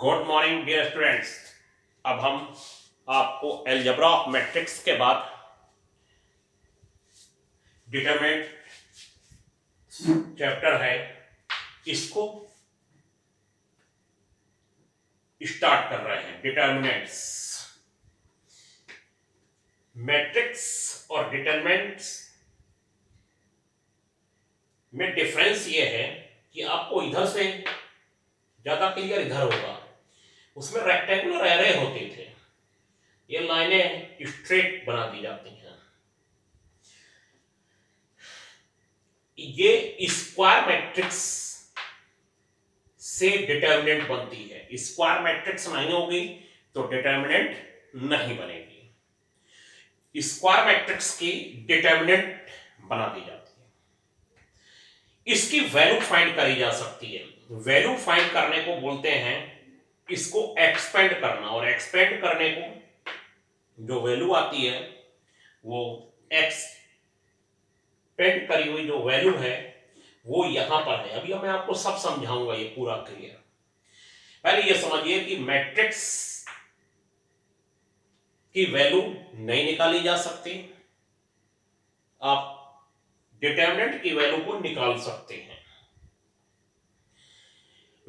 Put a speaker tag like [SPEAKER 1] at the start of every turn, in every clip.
[SPEAKER 1] Good morning dear students. अब हम आपको अलजेब्रा ऑफ मैट्रिक्स के बाद डिटरमिनेंट चैप्टर है, इसको स्टार्ट कर रहे हैं। डिटरमिनेंट्स, मैट्रिक्स और डिटरमिनेंट्स में डिफरेंस ये है कि आपको इधर से ज्यादा क्लियर इधर होगा। उसमें रेक्टेंगुलर एरे होते थे, ये लाइनें स्ट्रेट बना दी जाती हैं। ये स्क्वायर मैट्रिक्स से डिटरमिनेंट बनती है। स्क्वायर मैट्रिक्स नहीं होगी तो डिटरमिनेंट नहीं बनेगी। स्क्वायर मैट्रिक्स की डिटरमिनेंट बना दी जाती है। इसकी वैल्यू फाइंड करी जा सकती है। वैल्यू फाइंड करने को बोलते हैं इसको एक्सपेंड करना, और एक्सपेंड करने को जो वैल्यू आती है वो एक्सपेंड करी हुई जो वैल्यू है वो यहां पर है। अभी मैं आपको सब समझाऊंगा, ये पूरा क्लियर। पहले ये समझिए कि मैट्रिक्स की वैल्यू नहीं निकाली जा सकती, आप डिटरमिनेंट की वैल्यू को निकाल सकते हैं।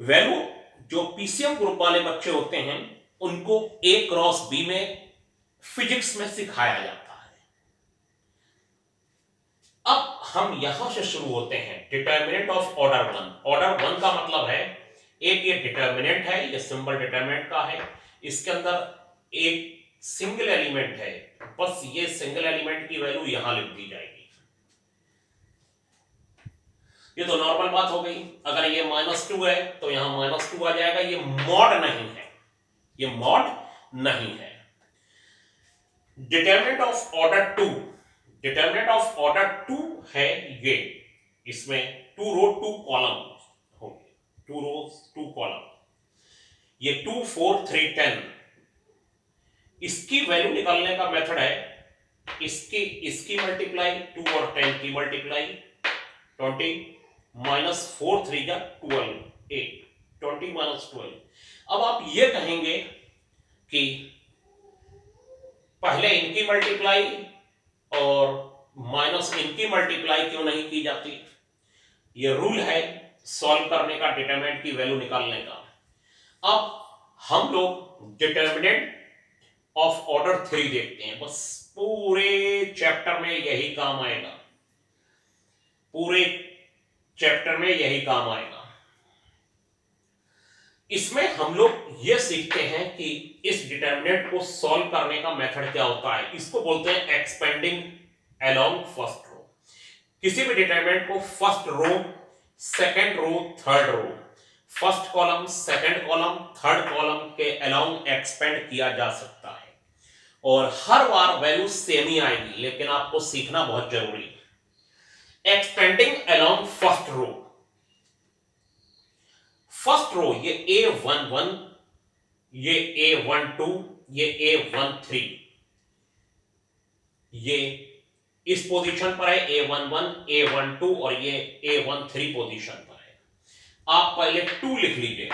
[SPEAKER 1] वैल्यू जो पीसीएम ग्रुप वाले बच्चे होते हैं उनको A क्रॉस B में फिजिक्स में सिखाया जाता है। अब हम यहां से शुरू होते हैं। Determinant of order 1। ऑर्डर 1 का मतलब है एक ये डिटरमिनेंट है, ये सिंबल डिटरमिनेंट का है। इसके अंदर एक सिंगल एलिमेंट है, बस ये सिंगल एलिमेंट की वैल्यू यहां लिख दी जाएगी। ये तो नॉर्मल बात हो गई। अगर ये -2 है तो यहां -2 आ जाएगा। ये मॉड नहीं है, ये मॉड नहीं है। Determinant of order 2, determinant of order 2 है ये। इसमें 2 रो 2 कॉलम होंगे, 2 रोज 2 कॉलम। ये 2 4 3 10। इसकी वैल्यू निकालने का मेथड है इसकी मल्टीप्लाई 2 और 10 की मल्टीप्लाई 20 -4 3 जा 12 8 20 -12। अब आप ये कहेंगे कि पहले इनकी मल्टीप्लाई और माइनस इनकी मल्टीप्लाई क्यों नहीं की जाती। ये रूल है सॉल्व करने का, डिटरमिनेंट की वैल्यू निकालने का। अब हम लोग डिटरमिनेंट ऑफ ऑर्डर 3 देखते हैं। बस पूरे चैप्टर में यही काम आएगा, पूरे चैप्टर में यही काम आएगा। इसमें हम लोग ये सीखते हैं कि इस डिटरमिनेंट को सॉल्व करने का मेथड क्या होता है। इसको बोलते हैं एक्सपेंडिंग अलोंग फर्स्ट रो। किसी भी डिटरमिनेंट को first row, second row, third row, first column, second column, third column के अलोंग एक्सपेंड किया जा सकता है, और हर बार वैल्यू सेम ही आएगी, लेकिन आपको सीखना बहुत जरूरी है। Expanding along first row, first row ये A11, ये A12, ये A13, ये इस पोजीशन पर है A11, A12 और ये A13 पोजीशन पर है। आप पहले 2 लिख लीजिए।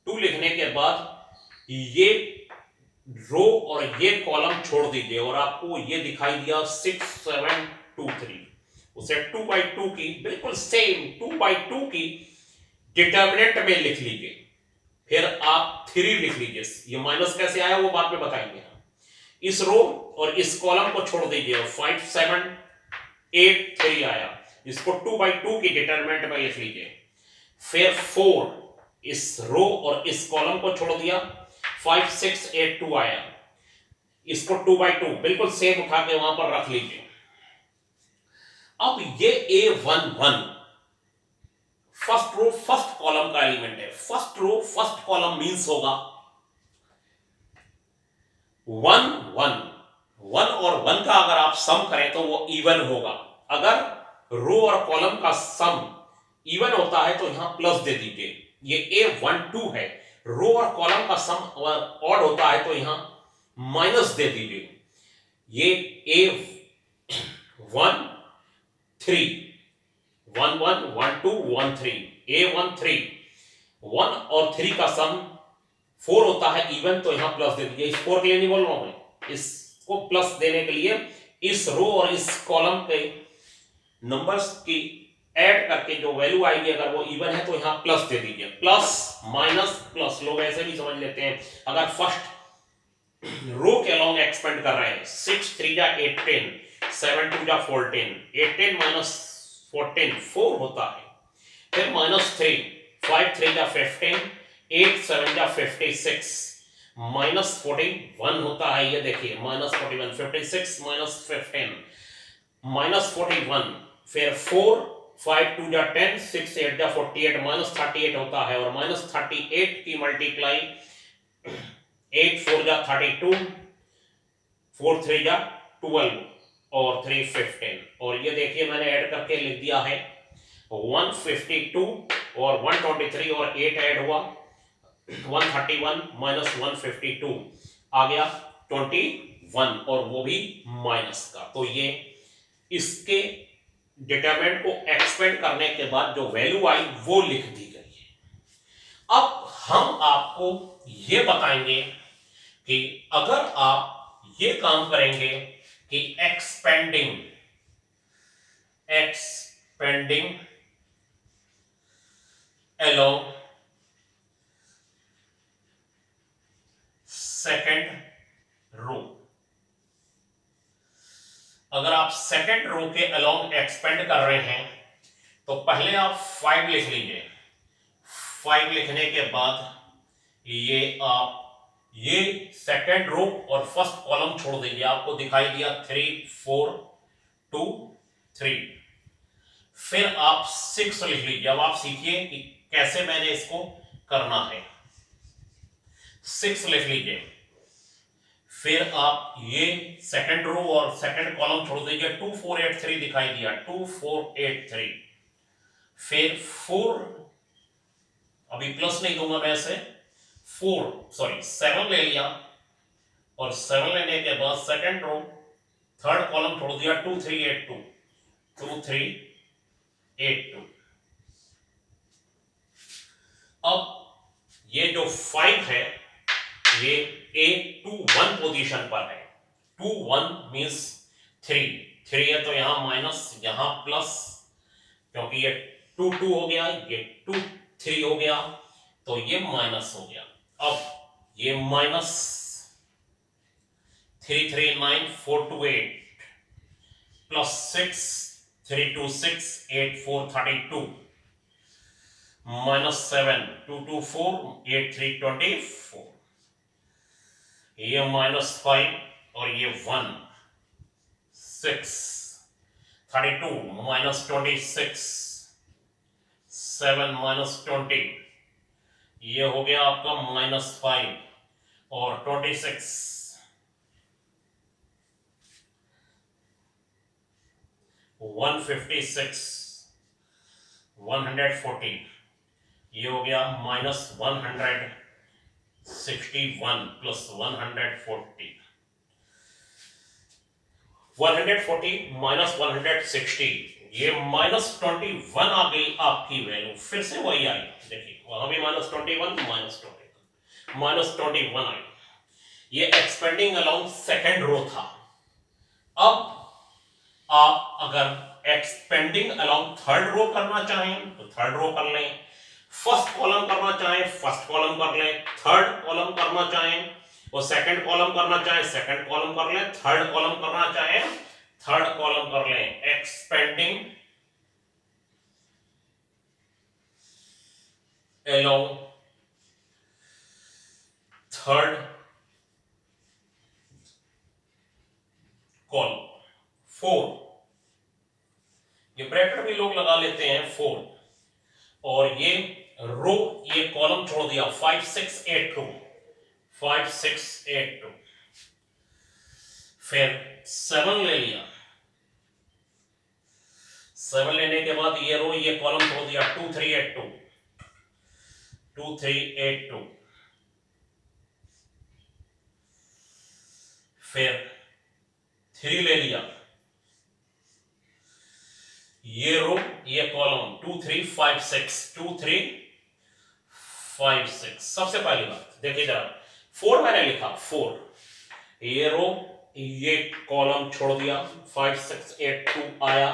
[SPEAKER 1] 2 लिखने के बाद ये रो और ये कॉलम छोड़ दीजिए, और आपको ये दिखाई दिया 6 7 2 3। उसे 2/2 की बिल्कुल सेम 2/2 की डिटरमिनेंट में लिख लीजिए। फिर आप 3 लिख लीजिए। ये माइनस कैसे आया वो बाद में बताएंगे। इस रो और इस कॉलम को छोड़ दीजिए, 5 7 8 3 आया। इसको 2/2 की डिटरमिनेंट में लिख लीजिए। फिर 4, इस रो और इस कॉलम को छोड़ दिया, 5 6 8 2 आया। इसको 2/2 बिल्कुल सेम उठा के वहां पर रख लीजिए। अब ये A11 first row first column का एलिमेंट है। First row first column means होगा 1 1 1 और 1 का अगर आप सम करें तो वो इवन होगा। अगर रो और कॉलम का सम इवन होता है तो यहां प्लस दे दीजिए। ये A12 है, रो और कॉलम का सम ऑड होता है तो यहां माइनस दे दीजिए। ये A13 1 1 1 2 1 3, A13 1 और 3 का सम 4 होता है इवन, तो यहां प्लस दे दीजिए। इस 4 के लिए नहीं बोल रहा हूं मैं, इसको प्लस देने के लिए इस रो और इस कॉलम के नंबर्स की ऐड करके जो वैल्यू आएगी अगर वो इवन है तो यहां प्लस दे दीजिए। प्लस माइनस प्लस, लोग ऐसे भी समझ लेते हैं। अगर फर्स्ट रो के अलोंग एक्सपेंड कर रहे हैं, 6 3 जा 18, 7 2 जा 14, 18 माइनस 14 4 होता है। फिर -3, 5 3 जा 15, 8 7 जा 56, -41 होता है। ये देखिए -41, 56 -15 -41, फिर 4 5 2 जा 10, 6 8 जा 48, -38 होता है। और -38 की मल्टीप्लाई 8 4 जा 32, 4 3 जा 12 और 3 15। और ये देखिए मैंने ऐड करके लिख दिया है 152 और 123 और 8 ऐड हुआ 131 माइनस 152 आ गया 21, और वो भी माइनस का। तो ये इसके डिटरमिनेंट को एक्सपेंड करने के बाद जो वैल्यू आई वो लिख दी गई है। अब हम आपको ये बताएंगे कि अगर आप ये काम करेंगे कि एक्सपेंडिंग along सेकेंड रो, अगर आप सेकेंड रो के अलोंग एक्सपेंड कर रहे हैं तो पहले आप 5 लिख लीजिए। 5 लिखने के बाद ये आप ये सेकेंड रो और फर्स्ट कॉलम छोड़ दीजिए। आपको दिखाई दिया 3 4 2 3। फिर आप 6 लिख लीजिए। अब आप सीखिए कि कैसे मैंने इसको करना है। 6 लिख लीजिए। फिर आप ये सेकंड रो और सेकंड कॉलम छोड़ दीजिए। 2 4 8 3 दिखाई दिया, 2 4 8 3। फिर 4, अभी प्लस नहीं दूंगा मैं इसे, 7 ले लिया। और 7 लेने के बाद सेकंड रो थर्ड कॉलम छोड़ दिया, 2 3 8 2, 2 3 8 2। अब ये जो 5 है ये A21 पोजीशन पर है। 21 मींस 3 है, तो यहां माइनस यहां प्लस, क्योंकि ये 2 2 हो गया, ये 2 3 हो गया, तो ये माइनस हो गया। अब ये माइनस 3 3 9 4 2 8 प्लस 6 3 2 6 8 4 32 माइनस 7 2 2 4 8 3 24, ये -5 और ये 1 6 32 -26 7 -20, ये हो गया आपका -5 और 26 156 140, ये हो गया -161 प्लस 140 माइनस 160, ये -21 आ गई आपकी वैल्यू। फिर से वही आई, देखिए वहां भी -21 आई। ये एक्सपेंडिंग अलोंग सेकेंड रो था। अब आप अगर एक्सपेंडिंग अलोंग थर्ड रो करना चाहें तो थर्ड रो कर लें, फर्स्ट कॉलम करना चाहें फर्स्ट कॉलम कर लें, थर्ड कॉलम करना चाहें और सेकंड कॉलम करना चाहें सेकंड कॉलम कर लें, थर्ड कॉलम करना चाहें थर्ड कॉलम कर लें। एक्सपेंडिंग along थर्ड कॉलम 4, ये ब्रैकेट भी लोग लगा लेते हैं 4, और ये रो ये कॉलम छोड़ दिया 5 6 8 2, 5 6 8 2। फिर 7 ले लिया। 7 लेने के बाद ये रो ये कॉलम छोड़ दिया 2 3 8 2, 2 3 8 2। फिर 3 ले लिया। ये रो ये कॉलम 2 3 5 6, 2 3 5 6। सबसे पहली बात देखिए जरा, 4 मैंने लिखा 4, ये रो ये कॉलम छोड़ दिया, 5 6 8 2 आया,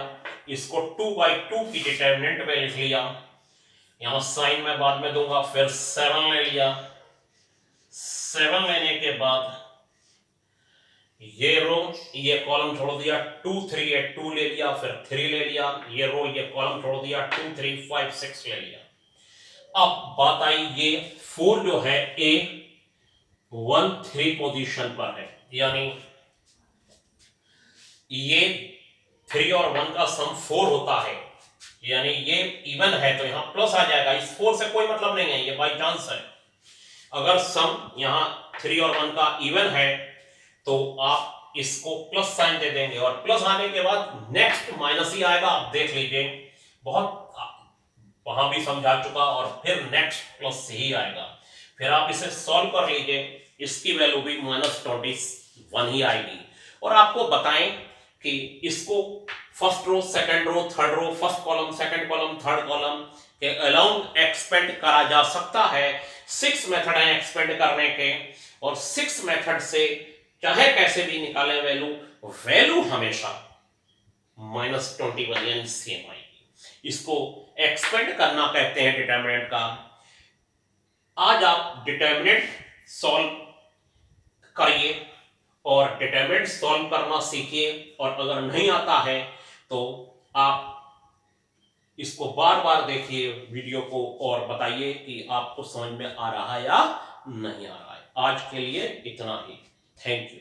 [SPEAKER 1] इसको 2/2 की डिटरमिनेंट में लिख लिया, यहां साइन में बाद में दूंगा, फिर 7 ले लिया, 7 लेने के बाद ये रो ये कॉलम छोड़ दिया, 2 3 8 2 ले लिया, फिर 3 ले लिया, ये रो ये कॉलम छोड़ दिया, 2 3 5 6 ले लिया। अब बात आई ये 4 जो है ए 1 3 पोजीशन पर है, यानी ये 3 और 1 का सम 4 होता है, यानी ये इवन है तो यहां प्लस आ जाएगा, इस 4 से कोई मतलब नहीं है, ये बाई चांस है। अगर सम यहां 3 और 1 का इवन है तो आप इसको प्लस साइन दे देंगे, और प्लस आने के बाद नेक्स्ट माइनस ही आएगा, आप देख लीजिए, बहुत वहां भी समझा चुका, और फिर नेक्स्ट प्लस ही आएगा। फिर आप इसे सॉल्व कर लीजिए, इसकी वैल्यू भी -21 ही आएगी। और आपको बताएं कि इसको first row second row third row, first column second column third column के अलाउंग एक्सपेंड करा जा सकता है। 6 मेथड है एक्सपेंड करने के, और 6 मेथड से चाहे कैसे भी निकालें वैल्यू हमेशा -21 यानी सेम आएगी। इसको एक्सपेंड करना कहते हैं डिटरमिनेंट का। आज आप डिटरमिनेंट सॉल्व करिए और डिटरमिनेंट सॉल्व करना सीखिए, और अगर नहीं आता है तो आप इसको बार बार देखिए वीडियो को, और बताइए कि आपको समझ में आ रहा है या नहीं आ रहा है। आज के लिए इतना ही। Thank you.